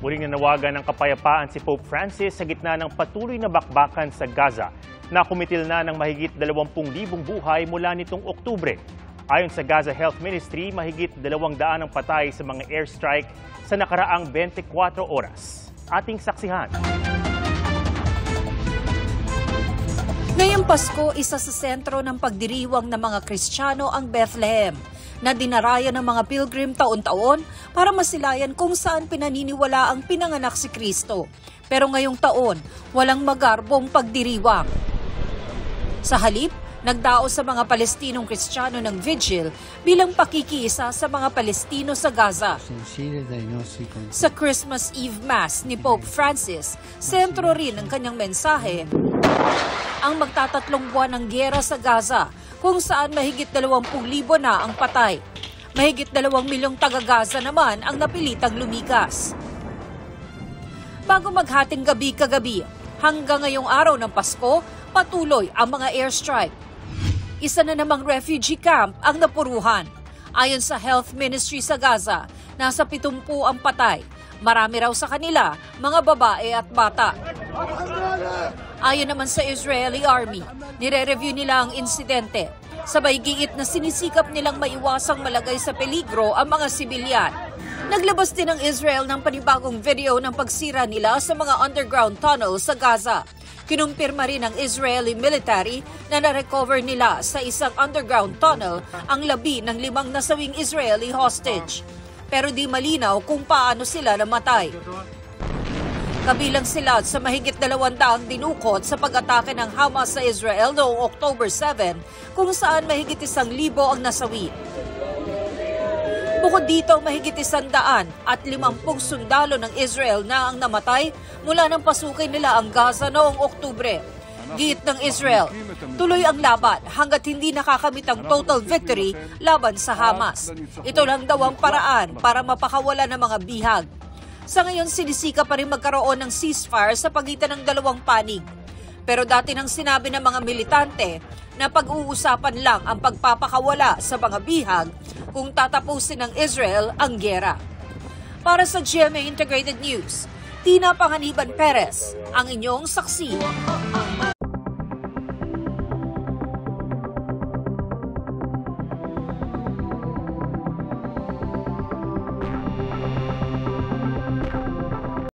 Muling nanawagan ng kapayapaan si Pope Francis sa gitna ng patuloy na bakbakan sa Gaza na kumitil na ng mahigit 20,000 buhay mula nitong Oktubre. Ayon sa Gaza Health Ministry, mahigit 200 ang patay sa mga airstrike sa nakaraang 24 oras. Ating saksihan. Ngayong Pasko, isa sa sentro ng pagdiriwang ng mga Kristiyano ang Bethlehem, na dinarayo ng mga pilgrim taon-taon para masilayan kung saan pinaniniwala ang pinanganak si Kristo. Pero ngayong taon, walang magarbong pagdiriwang. Sa halip, nagdao sa mga Palestinong Kristiyano ng vigil bilang pakikiisa sa mga Palestino sa Gaza. Sa Christmas Eve Mass ni Pope Francis, sentro rin ang kanyang mensahe ang magtatatlong buwan ng giyera sa Gaza, kung saan mahigit 20,000 na ang patay. Mahigit 2 milyong taga-Gaza naman ang napilitang lumikas. Bago maghating gabi kagabi, hanggang ngayong araw ng Pasko, patuloy ang mga airstrike. Isa na namang refugee camp ang napuruhan. Ayon sa Health Ministry sa Gaza, nasa 70 ang patay. Marami raw sa kanila, mga babae at bata. Ayon naman sa Israeli Army, nire-review nila ang insidente. Sabay giit na sinisikap nilang maiwasang malagay sa peligro ang mga sibilyan. Naglabas din ang Israel ng panibagong video ng pagsira nila sa mga underground tunnel sa Gaza. Kinumpirma rin ng Israeli military na na-recover nila sa isang underground tunnel ang labi ng 5 nasawing Israeli hostage. Pero di malinaw kung paano sila namatay. Kabilang sila sa mahigit 200 dinukot sa pag-atake ng Hamas sa Israel noong October 7, kung saan mahigit 1,000 ang nasawi. Bukod dito, mahigit 100 at 50 sundalo ng Israel na ang namatay mula nang pasukin nila ang Gaza noong Oktubre. Giit ng Israel, tuloy ang laban hanggat hindi nakakamit ang total victory laban sa Hamas. Ito lang daw ang paraan para mapakawala ng mga bihag. Sa ngayon, sinisika pa rin magkaroon ng ceasefire sa pagitan ng dalawang panig. Pero dati nang sinabi ng mga militante na pag-uusapan lang ang pagpapakawala sa mga bihag kung tatapusin ng Israel ang giyera. Para sa GMA Integrated News, Tina Panganiban Perez, ang inyong saksi.